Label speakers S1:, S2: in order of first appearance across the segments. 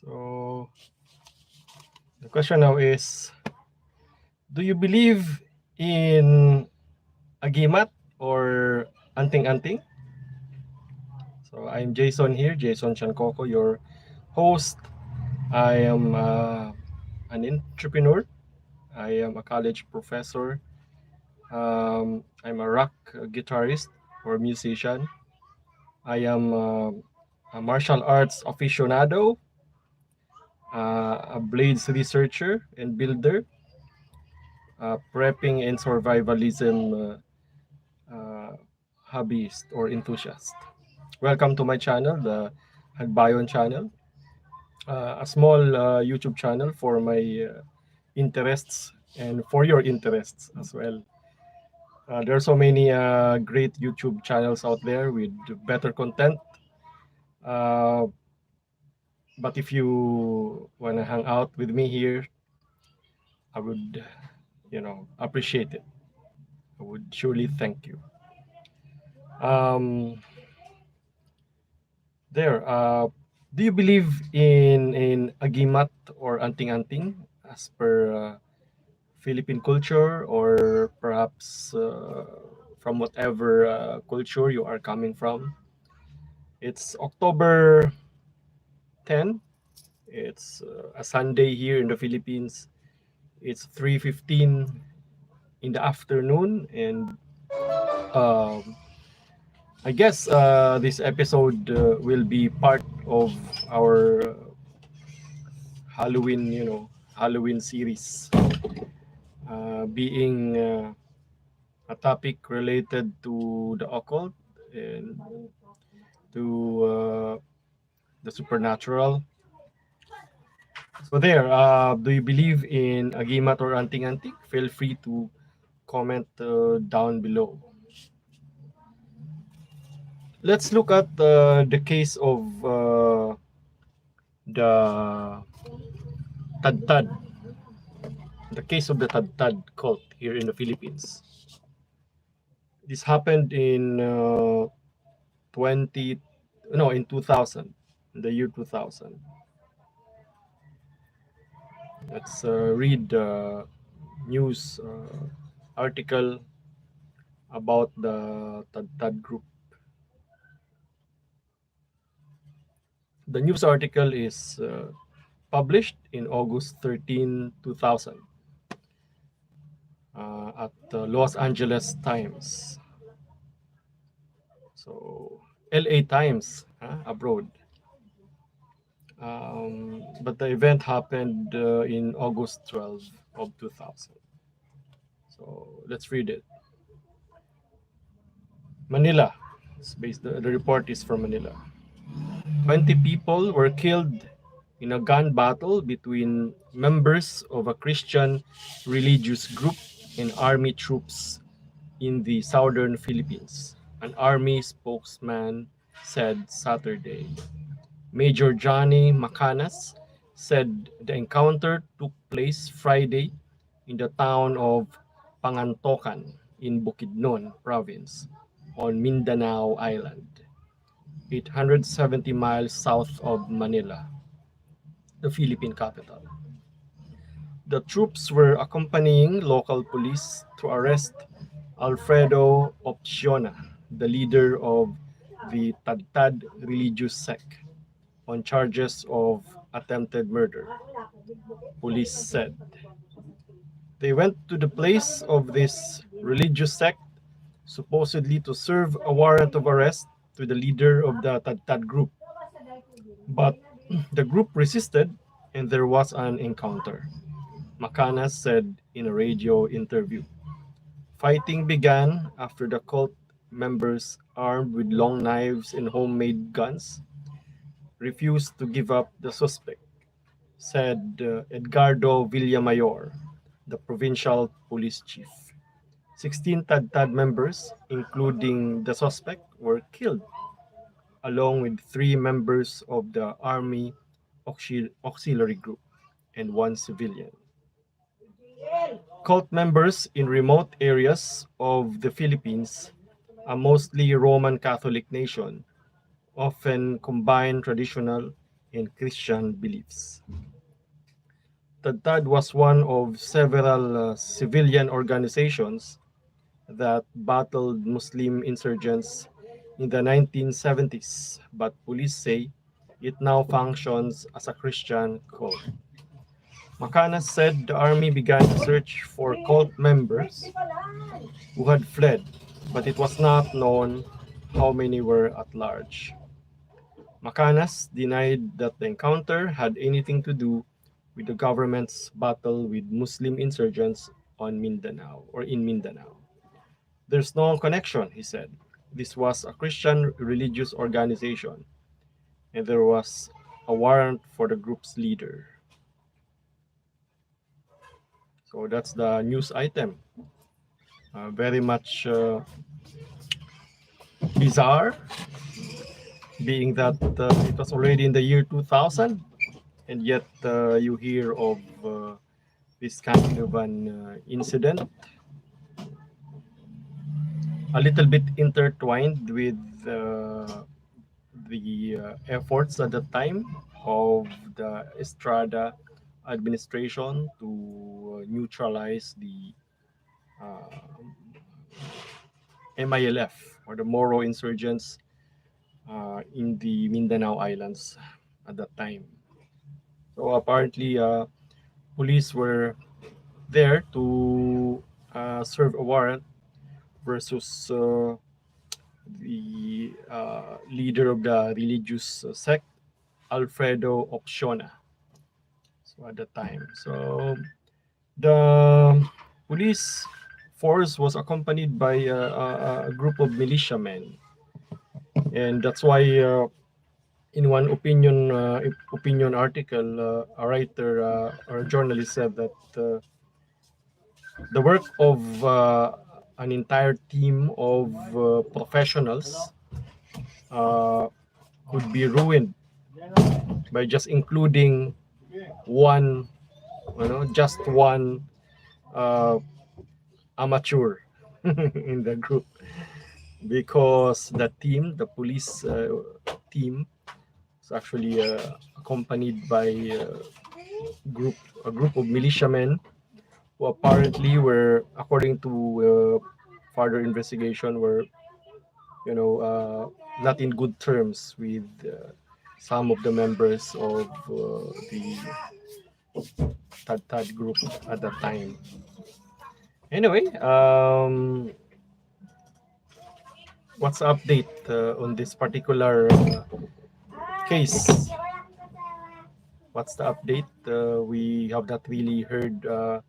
S1: So the question now is, do you believe in Agimat or anting-anting? So I'm Jason here, Jason Chancoco, your host. I am an entrepreneur. I am a college professor. I'm a rock guitarist or musician. I am a martial arts aficionado, a blades researcher and builder, prepping and survivalism hobbyist or enthusiast. Welcome to my channel, the Hagbayon Channel, a small YouTube channel for my interests and for your interests as well. There are so many great YouTube channels out there with better content. Uh, but if you want to hang out with me here, I would, appreciate it. I would surely thank you. Um, there. Do you believe in agimat or anting-anting as per Philippine culture, or perhaps from whatever culture you are coming from? It's October 10. It's a Sunday here in the Philippines. It's 3:15 in the afternoon, and um, I guess this episode will be part of our Halloween, Halloween series, being a topic related to the occult and to the supernatural. So there, do you believe in agimat or anting-anting? Feel free to comment down below. Let's look at the case of the Tad-Tad, the case of the Tad-Tad cult here in the Philippines. This happened in 2000, in the year 2000. Let's read the news article about the Tad-Tad group. The news article is published in August 13, 2000 at the Los Angeles Times. So, LA Times, abroad. But the event happened in August 12 of 2000. So, let's read it. Manila. The report is from Manila. 20 people were killed in a gun battle between members of a Christian religious group and army troops in the southern Philippines, an army spokesman said Saturday. Major Johnny Macanas said the encounter took place Friday in the town of Pangantocan in Bukidnon province on Mindanao Island, 870 miles south of Manila, the Philippine capital. The troops were accompanying local police to arrest Alfredo Opciona, the leader of the Tad-Tad religious sect, on charges of attempted murder, police said. They went to the place of this religious sect supposedly to serve a warrant of arrest to the leader of the Tad-Tad group. But the group resisted and there was an encounter, Macanas said in a radio interview. Fighting began after the cult members, armed with long knives and homemade guns, refused to give up the suspect, said Edgardo Villamayor, the provincial police chief. 16 Tad-Tad members, including the suspect, were killed, along with 3 members of the Army Auxiliary Group and 1 civilian. Cult members in remote areas of the Philippines, a mostly Roman Catholic nation, often combine traditional and Christian beliefs. Tad was one of several civilian organizations that battled Muslim insurgents in the 1970s, but police say it now functions as a Christian cult. Makana said the army began to search for cult members who had fled, but it was not known how many were at large. Macanas denied that the encounter had anything to do with the government's battle with Muslim insurgents on Mindanao or in Mindanao. There's no connection, he said. This was a Christian religious organization, and there was a warrant for the group's leader. So that's the news item. Very much bizarre, being that it was already in the year 2000, and yet you hear of this kind of an incident. A little bit intertwined with the efforts at the time of the Estrada administration to neutralize the MILF or the Moro insurgents in the Mindanao Islands at that time. So apparently, police were there to serve a warrant versus the leader of the religious sect, Alfredo Opciona. So at the time, so the police force was accompanied by a group of militiamen, and that's why in one opinion article, a writer or a journalist said that the work of an entire team of professionals could be ruined by just including one, just one amateur in the group, because the team, the police team, is actually accompanied by a group of militiamen who apparently were, according to further investigation, were not in good terms with some of the members of the Tad group at that time. Anyway, what's the update on this particular case? What's the update? We have not really heard of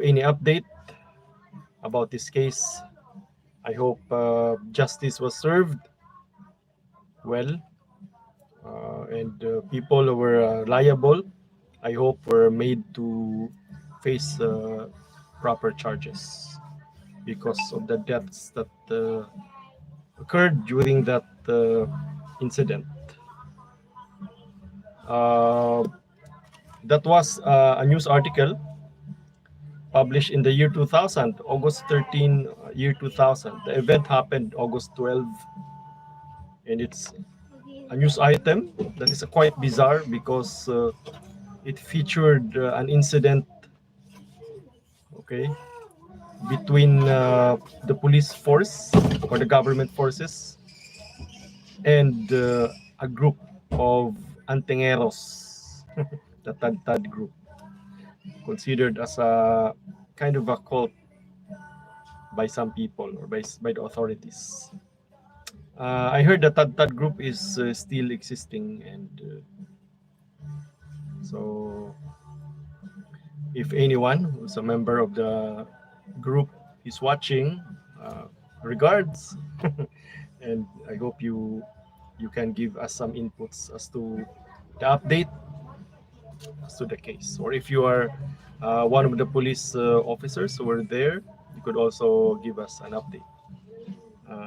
S1: any update about this case. I hope justice was served well, and people who were liable, I hope, were made to face proper charges because of the deaths that occurred during that incident. That was a news article published in the year 2000, August 13, year 2000. The event happened August 12, and it's a news item that is quite bizarre because it featured an incident, okay, between the police force or the government forces and a group of antingeros, the Tad group, considered as a kind of a cult by some people or by the authorities. I heard that Tad group is still existing, and so if anyone who's a member of the group is watching, regards, and I hope you can give us some inputs as to the update as to the case, or if you are one of the police officers who were there, you could also give us an update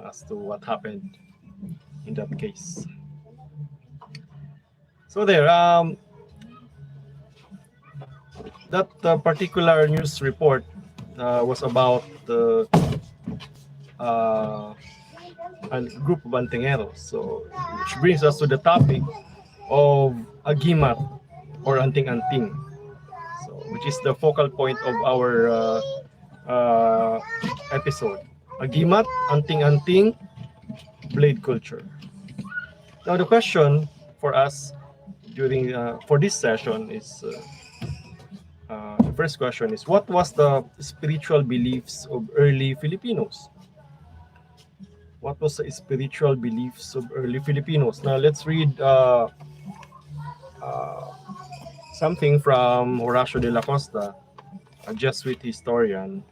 S1: as to what happened in that case. So there, that particular news report was about a group of antingeros. So, which brings us to the topic of Agimat or anting-anting, so which is the focal point of our episode. Agimat, anting-anting, blade culture. Now the question for us during for this session is the first question is, what was the spiritual beliefs of early Filipinos? What was the spiritual beliefs of early Filipinos? Now let's read uh, something from Horacio de la Costa, a Jesuit historian,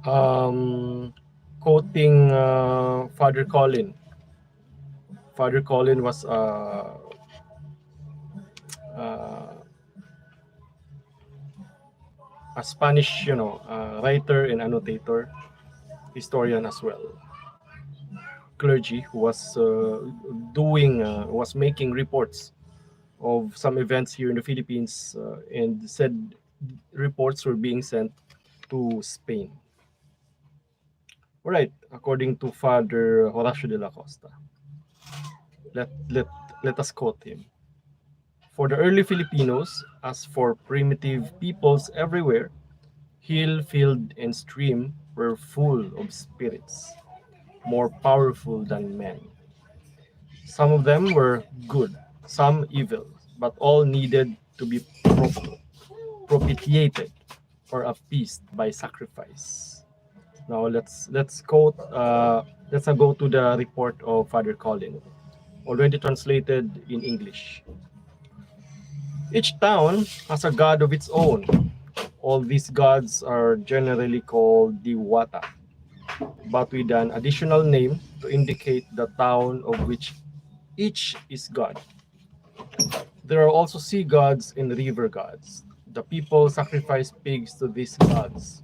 S1: um, quoting Father Colin. Father Colin was uh, a Spanish, writer and annotator, historian as well, clergy who was was making reports of some events here in the Philippines, and said reports were being sent to Spain. All right, according to Father Horacio de la Costa, let, let, let us quote him. For the early Filipinos, as for primitive peoples everywhere, hill, field, and stream were full of spirits, more powerful than men. Some of them were good, some evil, but all needed to be propitiated or appeased by sacrifice. Now let's quote. Let's go to the report of Father Colin, already translated in English. Each town has a god of its own. All these gods are generally called Diwata, but with an additional name to indicate the town of which each is god. There are also sea gods and river gods. The people sacrifice pigs to these gods.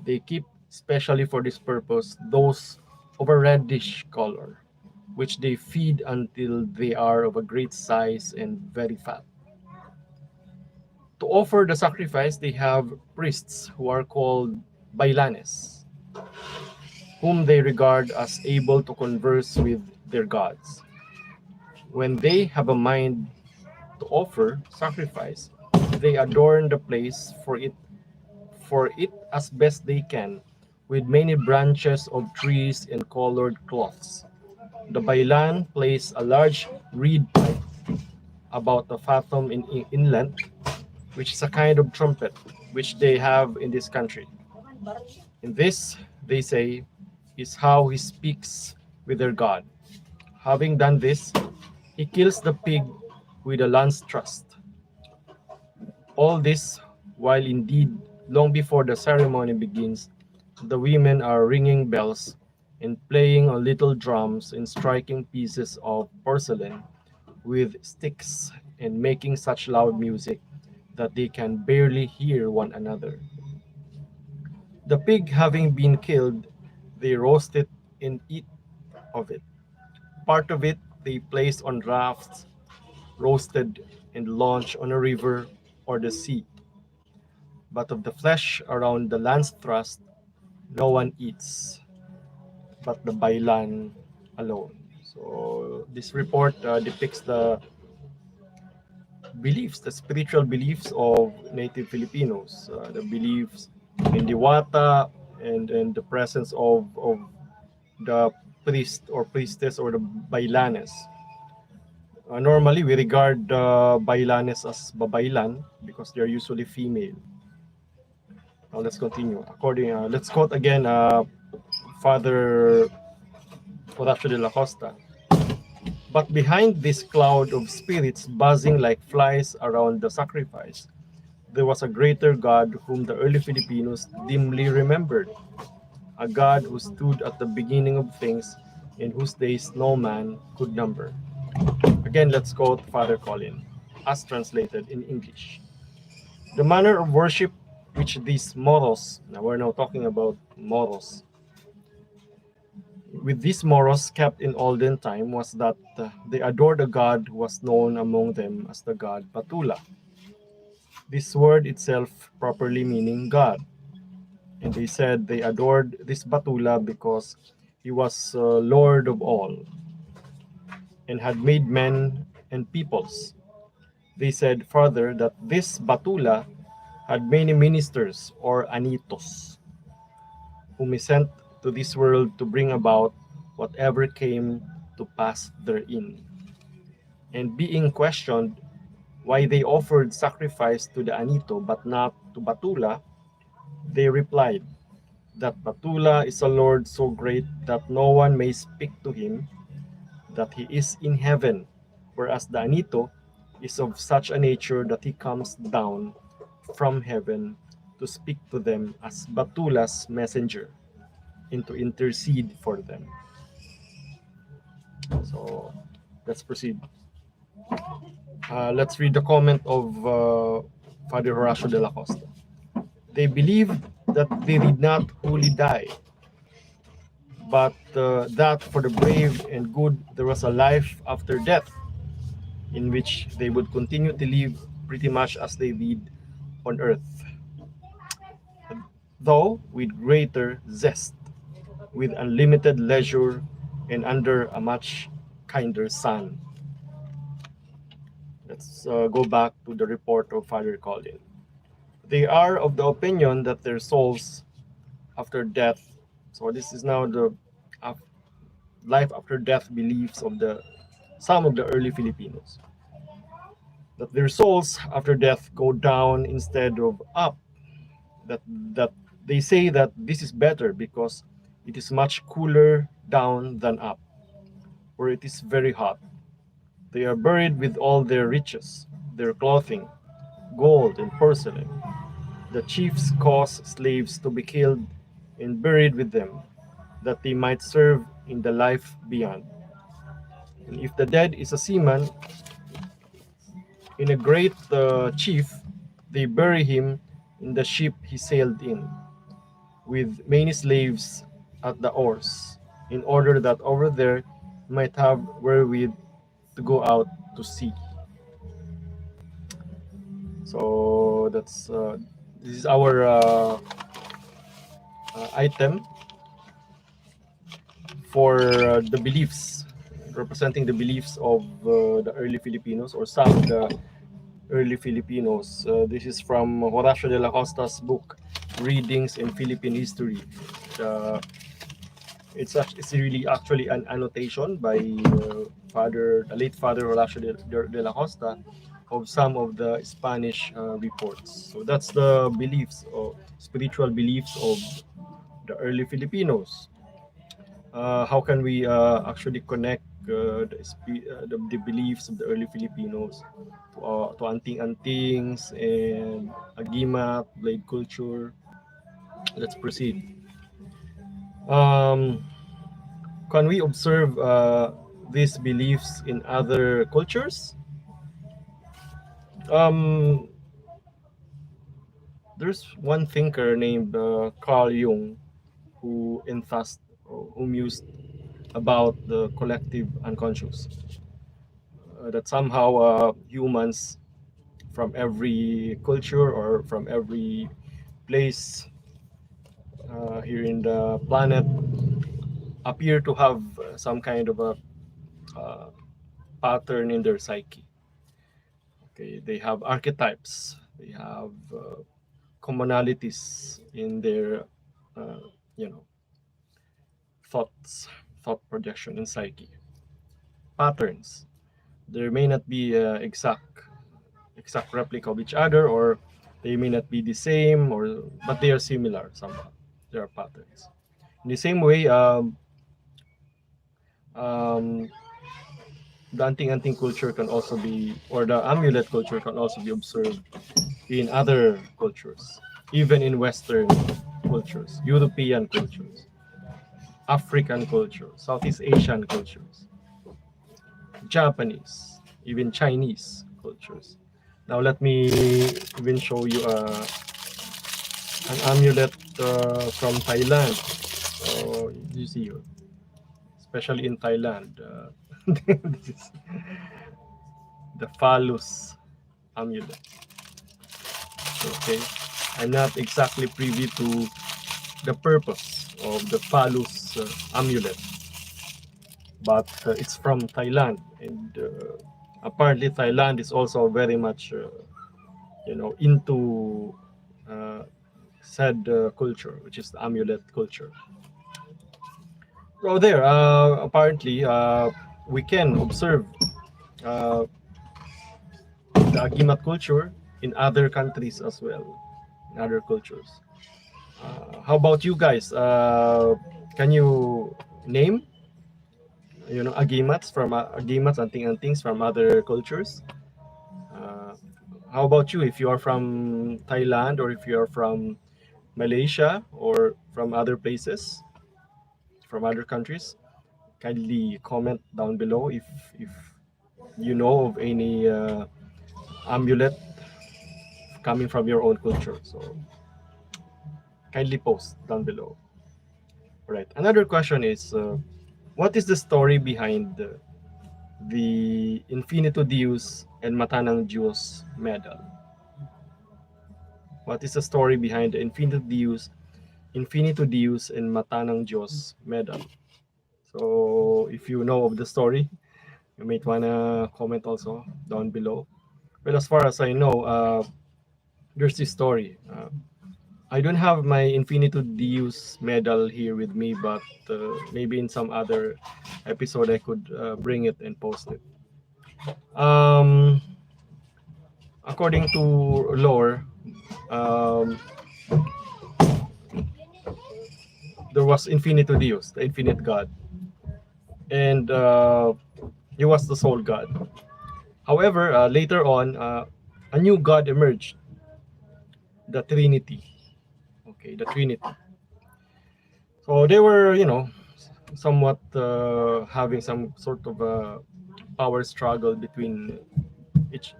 S1: They keep, specially for this purpose, those of a reddish color, which they feed until they are of a great size and very fat. To offer the sacrifice, they have priests who are called bailanes, whom they regard as able to converse with their gods. When they have a mind to offer sacrifice, they adorn the place for it as best they can, with many branches of trees and colored cloths. The bailan plays a large reed pipe about a fathom in length, which is a kind of trumpet which they have in this country. In this, they say, is how he speaks with their God. Having done this, he kills the pig with a lance thrust. All this, while indeed long before the ceremony begins, the women are ringing bells and playing on little drums and striking pieces of porcelain with sticks and making such loud music that they can barely hear one another. The pig having been killed, they roast it and eat of it. Part of it they place on rafts, roasted, and launch on a river or the sea. But of the flesh around the lance thrust, no one eats, but the bailan alone. So this report depicts the beliefs, the spiritual beliefs of native Filipinos, the beliefs in Diwata and the presence of the priest or priestess or the bailanes. Normally, we regard bailanes as babaylan because they're usually female. Now let's continue. Let's quote again Father Horacio de la Costa. But behind this cloud of spirits buzzing like flies around the sacrifice, there was a greater God whom the early Filipinos dimly remembered, a God who stood at the beginning of things and whose days no man could number. Again, let's quote Father Colin, as translated in English. The manner of worship which these Moros, now we're now talking about Moros, with these Moros kept in olden time was that they adored a god who was known among them as the god Batula. This word itself properly meaning God. And they said they adored this Batula because he was Lord of all and had made men and peoples. They said further that this Batula had many ministers or anitos, whom he sent to this world to bring about whatever came to pass therein. And being questioned why they offered sacrifice to the anito but not to Batula, they replied that Batula is a Lord so great that no one may speak to him, that he is in heaven, whereas the anito is of such a nature that he comes down from heaven to speak to them as Batula's messenger and to intercede for them. So let's proceed. Let's read the comment of Father Horacio de la Costa. They believe that they did not wholly die, but that for the brave and good there was a life after death, in which they would continue to live pretty much as they did on earth, though with greater zest, with unlimited leisure, and under a much kinder sun. Let's go back to the report of Father Colin. They are of the opinion that their souls after death, so this is now the life after death beliefs of some of the early Filipinos, that their souls after death go down instead of up, that they say that this is better because it is much cooler down than up, where it is very hot. They are buried with all their riches, their clothing, gold and porcelain. The chiefs cause slaves to be killed and buried with them, that they might serve in the life beyond. And if the dead is a seaman, in a great chief, they bury him in the ship he sailed in, with many slaves at the oars, in order that over there he might have wherewith to go out to sea. So this is our item for the beliefs, representing the beliefs of the early Filipinos, or some of the early Filipinos. This is from Horacio de la Costa's book, Readings in Philippine History. It's really actually an annotation by the late Father Horacio de la Costa of some of the Spanish reports. So that's the beliefs or spiritual beliefs of the early Filipinos. How can we actually connect the beliefs of the early Filipinos to anting-antings and Agimat, blade culture? Let's proceed. Can we observe these beliefs in other cultures? There's one thinker named Carl Jung who mused about the collective unconscious. That somehow humans from every culture or from every place here in the planet appear to have some kind of a pattern in their psyche. Okay, they have archetypes, they have commonalities in their thought projection and psyche. Patterns. There may not be exact replica of each other, or they may not be the same, but they are similar somehow. There are patterns. In the same way, the anting-anting culture can also be, or the amulet culture can also be observed in other cultures, even in Western cultures, European cultures, African cultures, Southeast Asian cultures, Japanese, even Chinese cultures. Now let me even show you an amulet from Thailand. So you see, especially in Thailand, this is the Phallus Amulet. Okay, I'm not exactly privy to the purpose of the Phallus Amulet, but it's from Thailand, and Apparently, Thailand is also very much, into said culture, which is the amulet culture. So there, apparently, we can observe uh, the Agimat culture in other countries as well, in other cultures. How about you guys? Can you name, Agimats from Agimats anting-antings from other cultures? Uh, how about you? If you are from Thailand or if you are from Malaysia or from other places, from other countries, kindly comment down below if you know of any amulet coming from your own culture. So kindly post down below. All right. Another question is, what is the story behind the Infinito Deus and Mata ng Diyos medal? What is the story behind the Infinito Deus and Mata ng Diyos medal? So if you know of the story, you might wanna comment also down below. Well, as far as I know, there's this story. I don't have my Infinito Deus medal here with me, but maybe in some other episode I could bring it and post it. Um, According to lore, um, there was Infinito Deus, the infinite God, and he was the sole God. However, later on, a new God emerged, the Trinity. Okay, the Trinity. So they were, somewhat having some sort of a power struggle between each.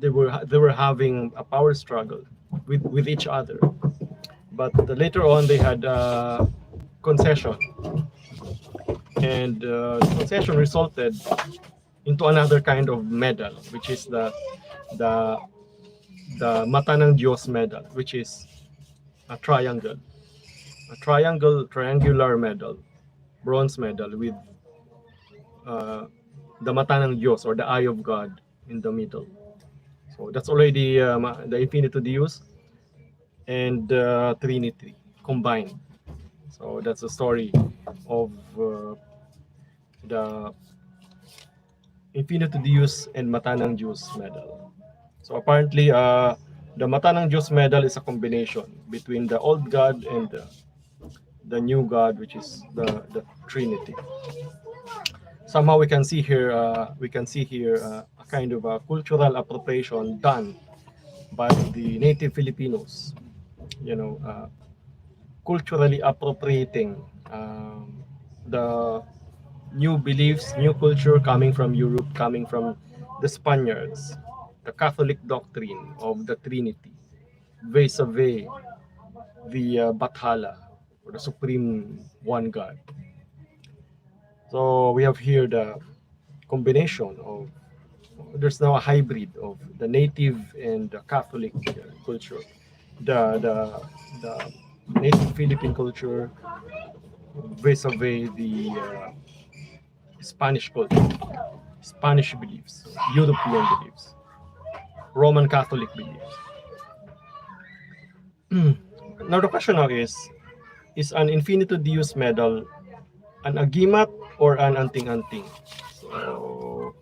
S1: They were having a power struggle with each other. But later on, they had concession, and the concession resulted into another kind of medal, which is the the Mata ng Diyos medal, which is a triangular medal, bronze medal with uh, the Mata ng Diyos, or the Eye of God, in the middle. So that's already the Infinito Deus and the Trinity combined. So that's the story of the Infinito Deus and Mata ng Diyos medal. So apparently, the Mata ng Diyos medal is a combination between the old God and the new God, which is the Trinity. Somehow we can see here a kind of a cultural appropriation done by the native Filipinos, culturally appropriating the new beliefs, new culture coming from Europe, coming from the Spaniards, the Catholic doctrine of the Trinity, vis-a-vis the Bathala, or the Supreme One God. So we have here the combination of, there's now a hybrid of the native and the Catholic culture, the native Philippine culture vis-a-vis the Spanish culture, Spanish beliefs, European beliefs, Roman Catholic beliefs. Now the question now is an Infinito Deus medal an Agimat or an anting-anting? So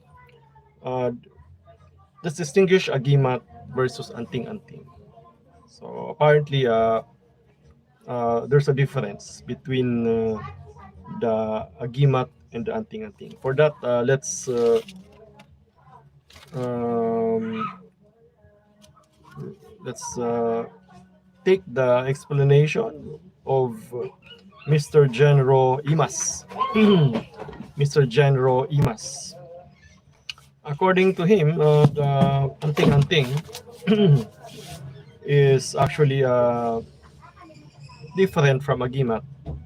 S1: let's distinguish Agimat versus anting-anting. So apparently, there's a difference between the Agimat and the anting-anting. For that, um, let's take the explanation of Mr. Genro Imas. Mr. Genro Imas. According to him, the anting-anting is actually different from Agimat.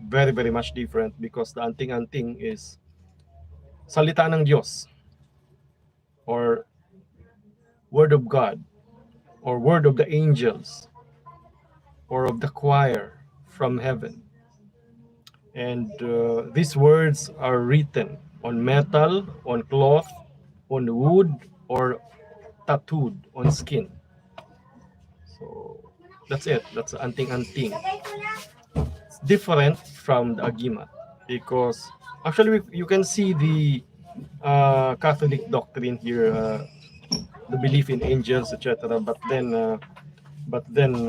S1: Very, very much different, because the anting-anting is salita ng Diyos, or word of God, or word of the angels, or of the choir from heaven. And these words are written on metal, on cloth, on wood or tattooed on skin. So that's it. That's anting-anting. It's different from the Agimat because actually you can see the Catholic doctrine here, the belief in angels, etc. But then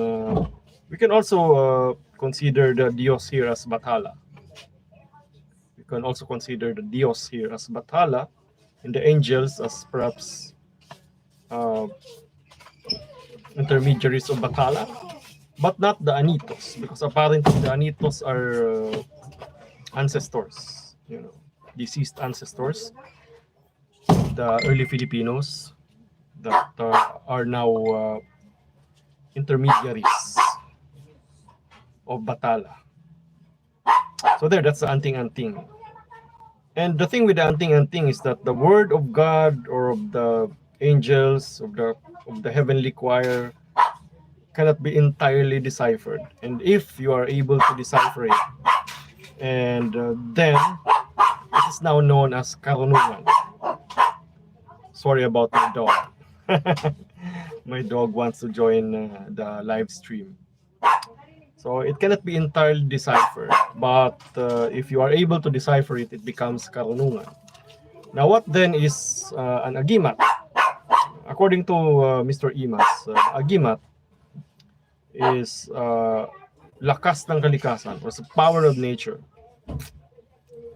S1: we can also consider the Dios here as Bathala. We can also consider the Dios here as Bathala and the angels as perhaps uh, intermediaries of Bathala, but not the Anitos, because apparently the Anitos are ancestors, deceased ancestors, the early Filipinos that are now intermediaries of Bathala. So that's the anting-anting. And the thing with the anting-anting is that the word of God or of the angels of the heavenly choir cannot be entirely deciphered. And if you are able to decipher it, and then it is now known as karunungan. Sorry about my dog. My dog wants to join the live stream. So it cannot be entirely deciphered, but if you are able to decipher it, it becomes karunungan. Now what then is an agimat? According to Mr. Imas, agimat is lakas ng kalikasan, or the power of nature.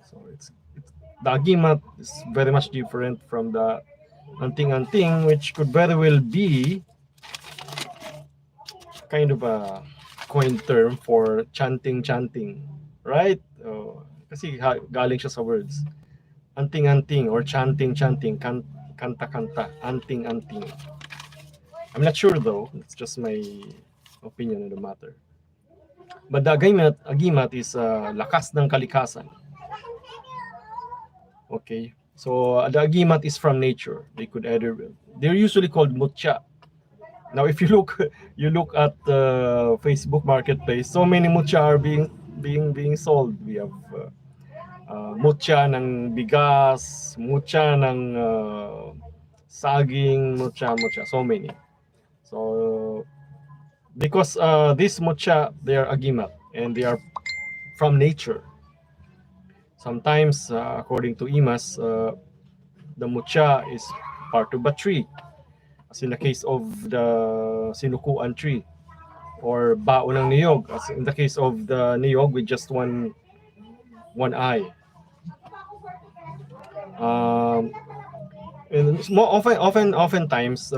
S1: So the agimat is very much different from the anting-anting, which could very well be kind of a coined term for chanting, right? Kasi galing siya sa words. Anting-anting or chanting, kanta-kanta, anting-anting. I'm not sure though, it's just my opinion on the matter. But the agimat is lakas ng kalikasan. Okay, so the agimat is from nature. They're usually called mutya. Now, if you look at the Facebook Marketplace, so many mutya are being sold. We have mutya ng bigas, mutya ng saging, mutya, so many. So because this mutya, they are agimat and they are from nature. Sometimes, according to Imas, the mutya is part of a tree, as in the case of the sinukuan tree, or bao ng niyog, as in the case of the niyog with just one eye. And oftentimes,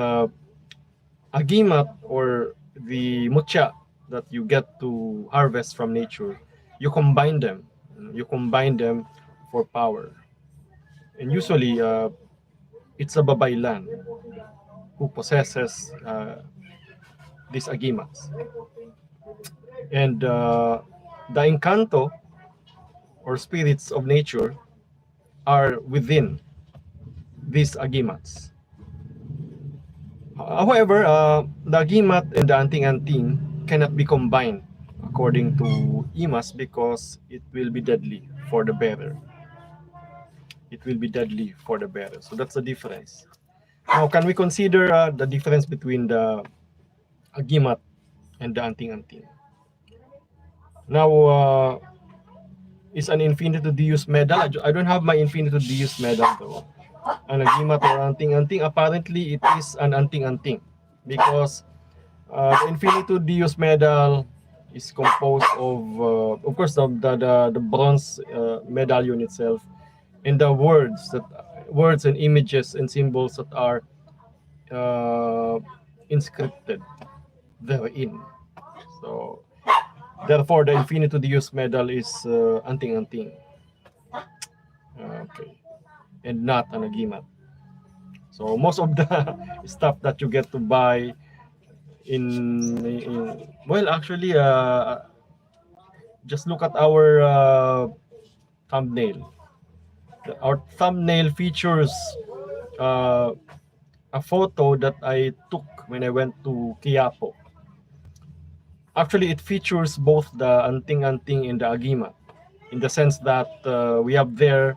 S1: agimat or the mutya that you get to harvest from nature, you combine them for power. And usually it's a babaylan who possesses these agimats. And the encanto or spirits of nature are within these agimats. However, the agimat and the anting-anting cannot be combined according to Imas, because it will be deadly for the bearer. So that's the difference. Now, can we consider the difference between the agimat and the anting-anting? Now, is an infinitive Deus medal? I don't have my infinitive Deus medal though. An agimat or anting-anting, apparently it is an anting-anting, because the infinitive Deus medal is composed of course, the bronze medallion itself, and the words and images and symbols that are inscripted therein. So therefore, the infinitive Deus medal is anting-anting, okay, and not an agimat. So most of the stuff that you get to buy well, actually, just look at our thumbnail. Our thumbnail features a photo that I took when I went to Quiapo. Actually, it features both the anting-anting and the agimat, in the sense that we have there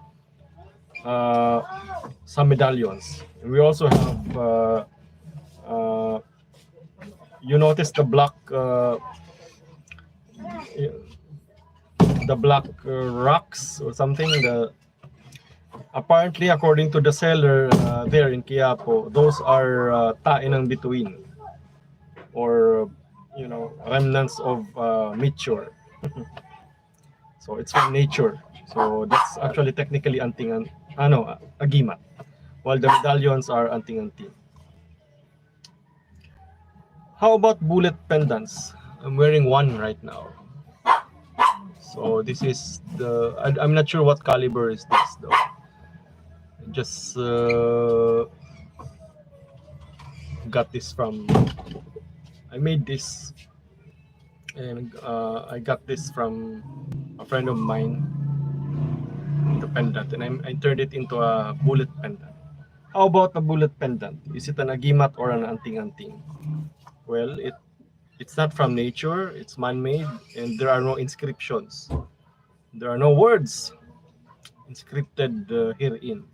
S1: some medallions. And we also have uh, you notice the black rocks or something. Apparently, according to the seller there in Quiapo, those are tainang bituin, or remnants of meteor. So it's from nature. So that's actually technically agimat, while the medallions are anting-anting. How about bullet pendants? I'm wearing one right now. So this is I'm not sure what caliber is this though. Just got this from, I made this, and I got this from a friend of mine, the pendant, and I turned it into a bullet pendant. How about a bullet pendant? Is it an agimat or an anting-anting? Well, it's not from nature, it's man-made, and there are no inscriptions. There are no words inscripted herein.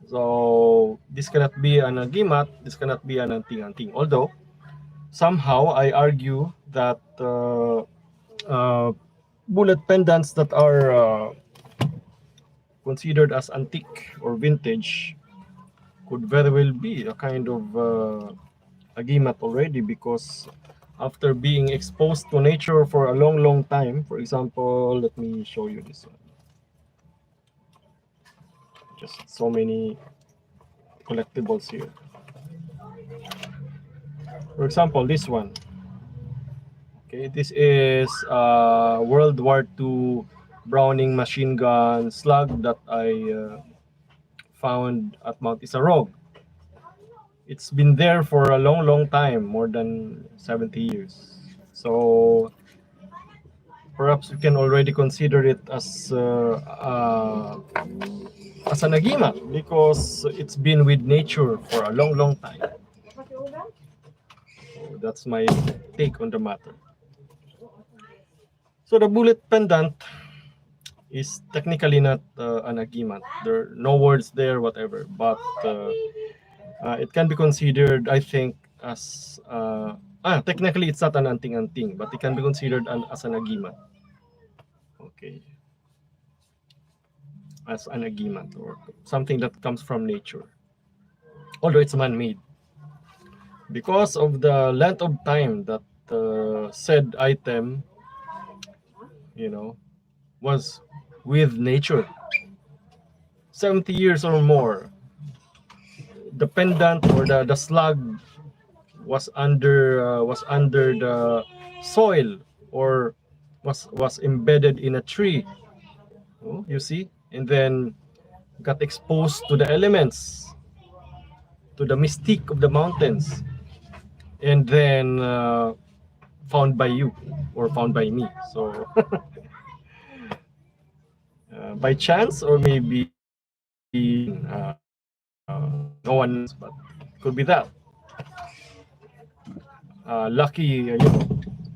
S1: So this cannot be an agimat, this cannot be an anting-anting. Although somehow I argue that bullet pendants that are considered as antique or vintage could very well be a kind of agimat already, because after being exposed to nature for a long time, for example, let me show you this one. Just so many collectibles here. For example, this one. Okay, this is World War II Browning machine gun slug that I found at Mount Isarog. It's been there for a long time, more than 70 years. So perhaps we can already consider it as an agimat, because it's been with nature for a long time. So that's my take on the matter. So the bullet pendant is technically not an agimat. There are no words there, whatever, but it can be considered, I think, as technically it's not an anting-anting, but it can be considered as an agimat. Okay, as an agimat, or something that comes from nature, although it's man-made, because of the length of time that said item, was with nature, 70 years or more. The pendant, or the slug, was under the soil, or was embedded in a tree. Oh, you see, and then got exposed to the elements, to the mystique of the mountains, and then found by you, or found by me. So by chance, or maybe no one knows, but it could be that lucky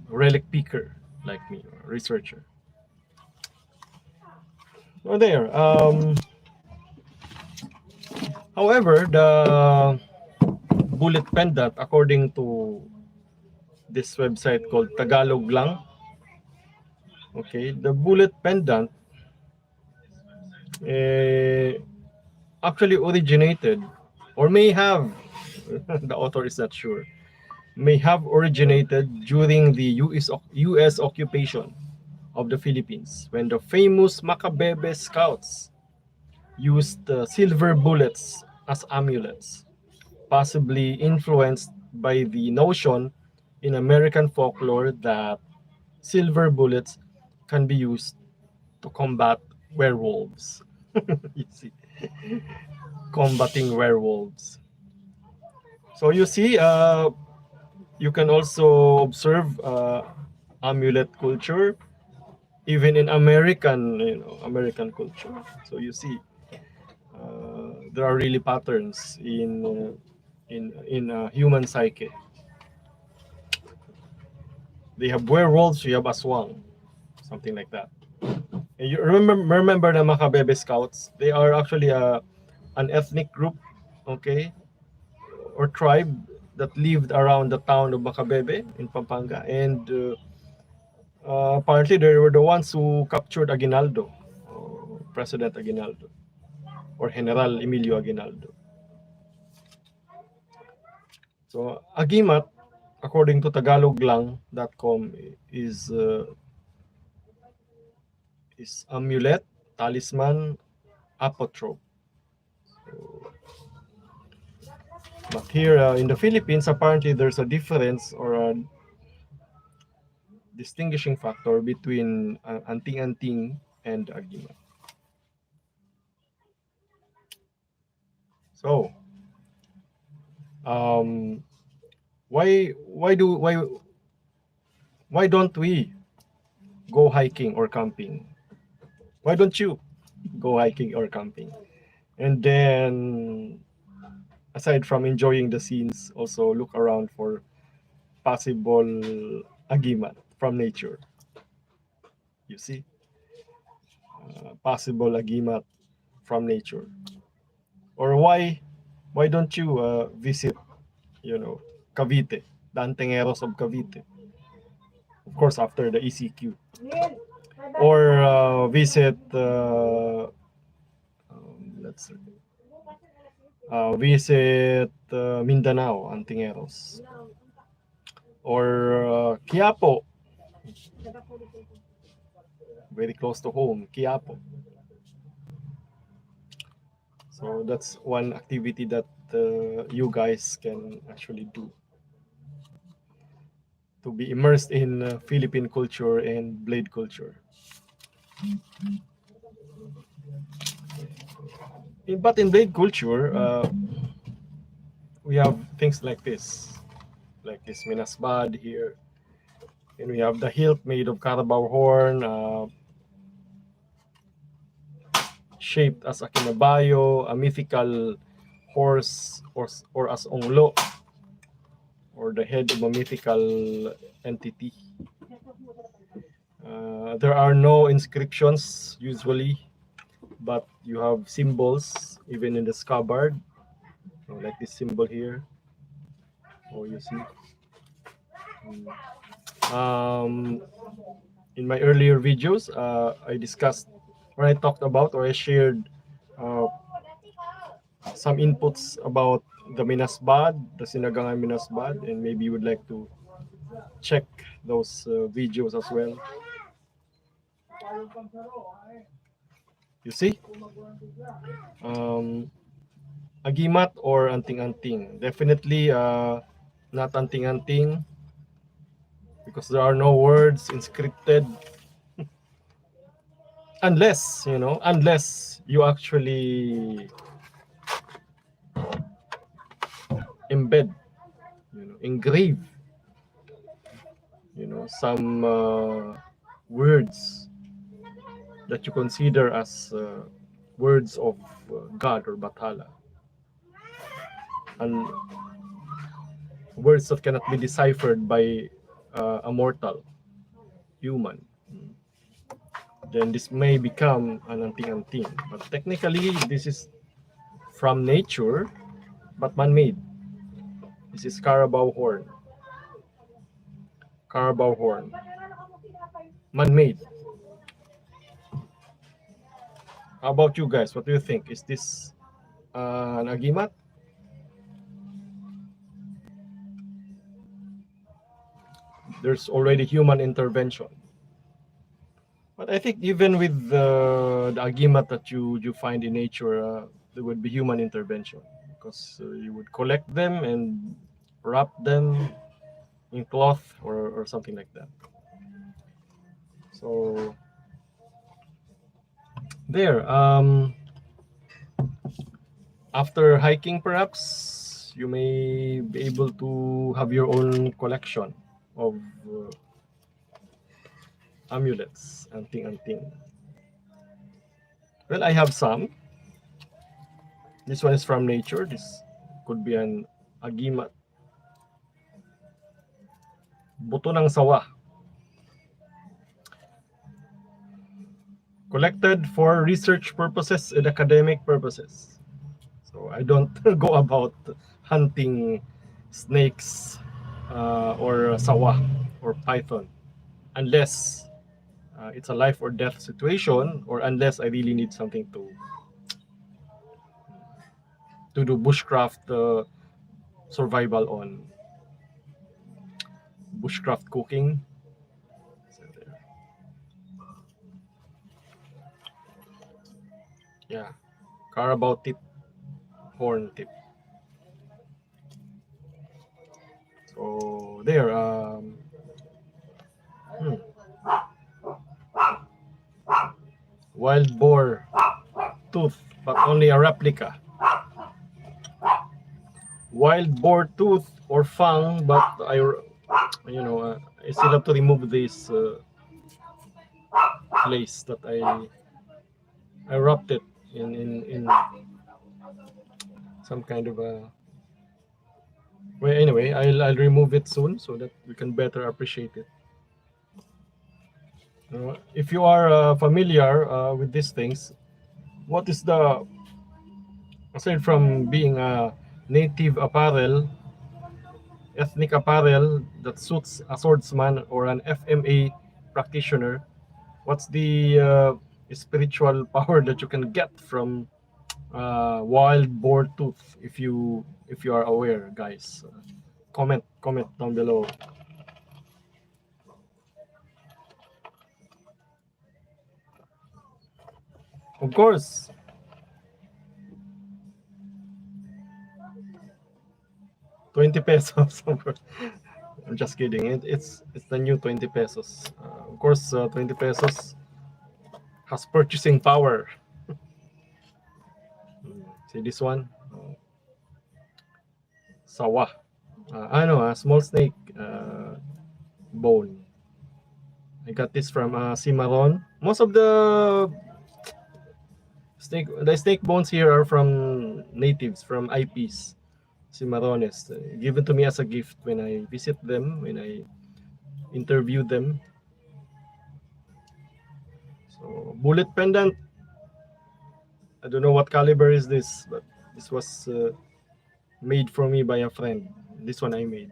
S1: relic picker like me, or researcher. Well, there. However, the bullet pendant, according to this website called Tagalog Lang, okay, the bullet pendant actually originated, or may have, the author is not sure, may have originated during the US occupation of the Philippines, when the famous Macabebe scouts used silver bullets as amulets, possibly influenced by the notion in American folklore that silver bullets can be used to combat werewolves. You see, combating werewolves. So you see, you can also observe amulet culture even in American culture. So you see, there are really patterns in human psyche. They have werewolves, you have aswang, something like that. And you remember the Macabebe scouts? They are actually a an ethnic group, okay, or tribe that lived around the town of Macabebe in Pampanga, and apparently they were the ones who captured Aguinaldo, President Aguinaldo, or General Emilio Aguinaldo. So Agimat, according to Tagaloglang.com, is amulet, talisman, apotrope. But here in the Philippines, apparently there's a difference or a distinguishing factor between anting-anting and agimat. So, why don't we go hiking or camping? Why don't you go hiking or camping? And then, aside from enjoying the scenes, also look around for possible agimat from nature. You see, possible agimat from nature. Or why don't you visit, Cavite, the antingeros of Cavite? Of course, after the ECQ. Or visit, let's say, visit Mindanao, antingeros. Or Quiapo, very close to home, Quiapo. So that's one activity that you guys can actually do to be immersed in Philippine culture and blade culture. But in blade culture, we have things like this Minasbad here, and we have the hilt made of carabao horn, shaped as a kinabayo, a mythical horse, or as onglo, or the head of a mythical entity. There are no inscriptions usually, but you have symbols even in the scabbard, like this symbol here. Oh, you see. In my earlier videos, I discussed, or I talked about, or I shared some inputs about the Minasbad, the Sinagangan Minasbad, and maybe you would like to check those videos as well. You see, agimat or anting-anting? Definitely not anting-anting, because there are no words inscripted, unless you actually embed, engrave, some words that you consider as words of God or Bathala, and words that cannot be deciphered by a mortal human. Then this may become an anting-anting. But technically, this is from nature, but man-made. This is carabao horn. Carabao horn. Man-made. How about you guys? What do you think? Is this an agimat? There's already human intervention. But I think even with the agimat that you find in nature, there would be human intervention, because you would collect them and wrap them in cloth or something like that. So there, after hiking, perhaps you may be able to have your own collection of amulets, anting-anting. Well, I have some. This one is from nature. This could be an agimat. Buto ng sawa. Collected for research purposes and academic purposes. So I don't go about hunting snakes or sawa or python unless it's a life or death situation, or unless I really need something to do bushcraft survival on. Bushcraft cooking. So there. Yeah, carabao tip, horn tip. So there. Wild boar tooth, but only a replica. Wild boar tooth or fang, but I still have to remove this place that I wrapped it in some kind of a. Well, anyway, I'll remove it soon so that we can better appreciate it. If you are familiar with these things, what is the, aside from being a native apparel, ethnic apparel that suits a swordsman or an FMA practitioner, what's the spiritual power that you can get from wild boar tooth? If you are aware, guys, comment down below. Of course. $20. I'm just kidding. It's the new 20 pesos. Of course, 20 pesos has purchasing power. See this one? Sawa. I know, a small snake bone. I got this from Cimarron. Most of the snake bones here are from natives, from IPs, Cimarrones, given to me as a gift when I visit them, when I interview them. So bullet pendant. I don't know what caliber is this, but this was made for me by a friend. This one I made.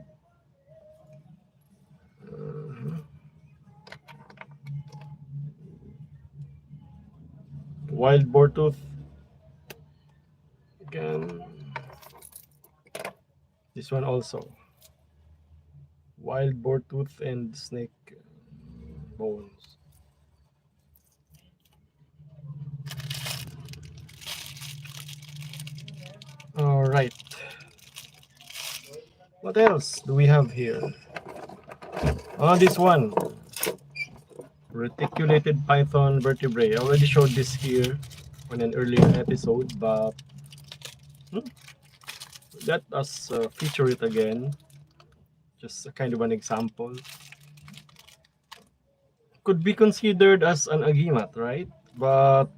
S1: Wild boar tooth. Again. This one also. Wild boar tooth and snake bones. All right. What else do we have here? Oh, this one. Reticulated python vertebrae. I already showed this here on an earlier episode, but let us feature it again. Just a kind of an example. Could be considered as an agimat, right? But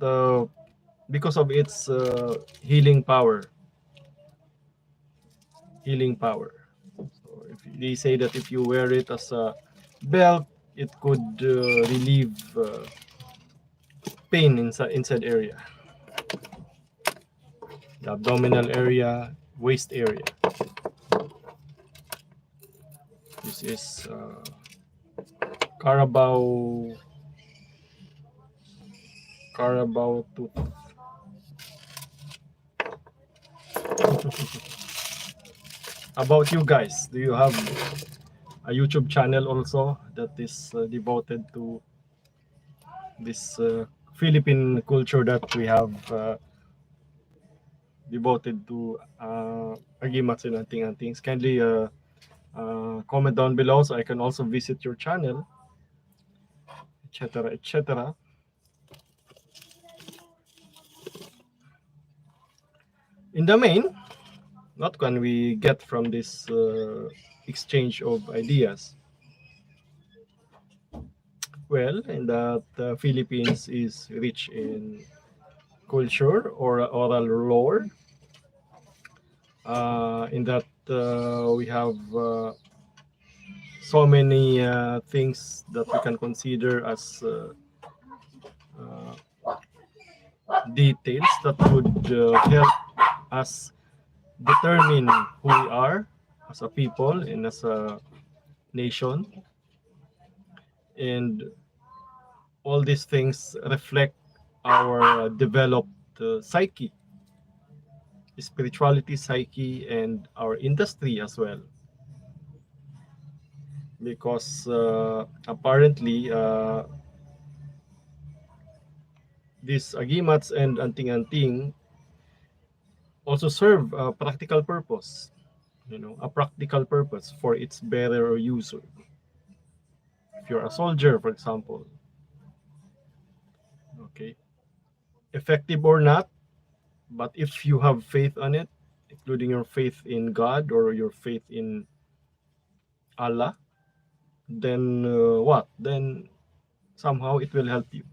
S1: because of its healing power. So if they say that if you wear it as a belt, it could relieve pain inside area, the abdominal area, waist area. This is carabao tooth. About you guys, do you have a YouTube channel also that is devoted to this Philippine culture that we have devoted to agimats and anting-antings? Kindly comment down below so I can also visit your channel, etc., etc. In the main, what can we get from this exchange of ideas? Well, in that Philippines is rich in culture or oral lore. In that we have so many things that we can consider as details that would help us determine who we are as a people and as a nation. And all these things reflect our developed psyche, spirituality, psyche, and our industry as well. Because apparently these agimats and anting-anting also serve a practical purpose, a practical purpose for its bearer or user. If you're a soldier, for example, okay, effective or not, but if you have faith on it, including your faith in God or your faith in Allah, then what? Then somehow it will help you.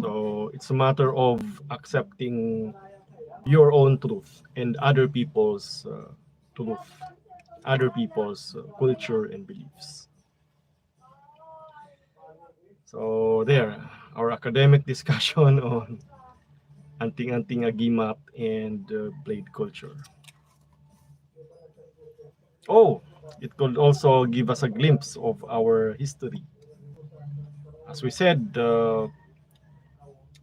S1: So it's a matter of accepting your own truth and other people's truth, other people's culture and beliefs. So there, our academic discussion on anting-anting agimat and blade culture. Oh, it could also give us a glimpse of our history. As we said, the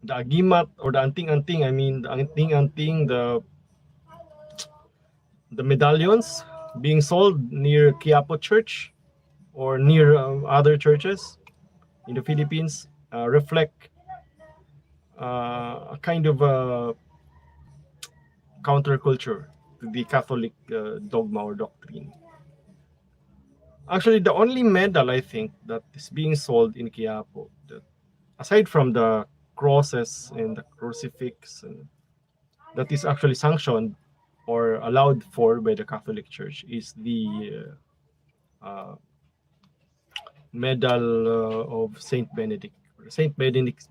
S1: agimat or the anting-anting, I mean the anting-anting, the medallions being sold near Quiapo Church or near other churches in the Philippines reflect a kind of a counterculture to the Catholic dogma or doctrine. Actually, the only medal I think that is being sold in Quiapo, that aside from the crosses and the crucifix, that is actually sanctioned or allowed for by the Catholic Church, is the medal of Saint Benedict's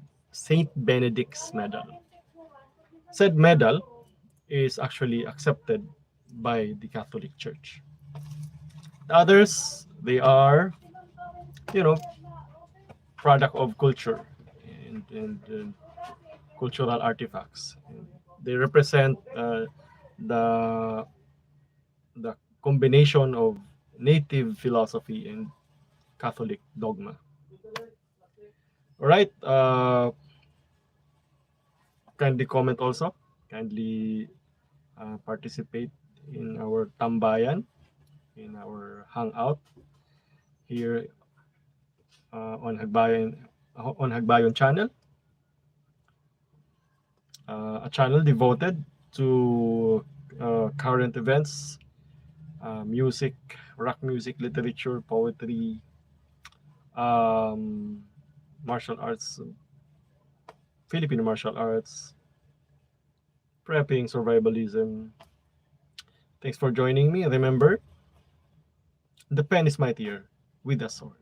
S1: medal. Said medal is actually accepted by the Catholic Church. The others, they are, you know, product of culture and cultural artifacts. They represent the the combination of native philosophy and Catholic dogma. All right. Kindly comment also. Kindly participate in our tambayan, in our hangout here on Hagbayon Channel, a channel devoted to current events, music, rock music, literature, poetry, martial arts, Filipino martial arts, prepping, survivalism. Thanks for joining me. Remember, the pen is mightier with the sword.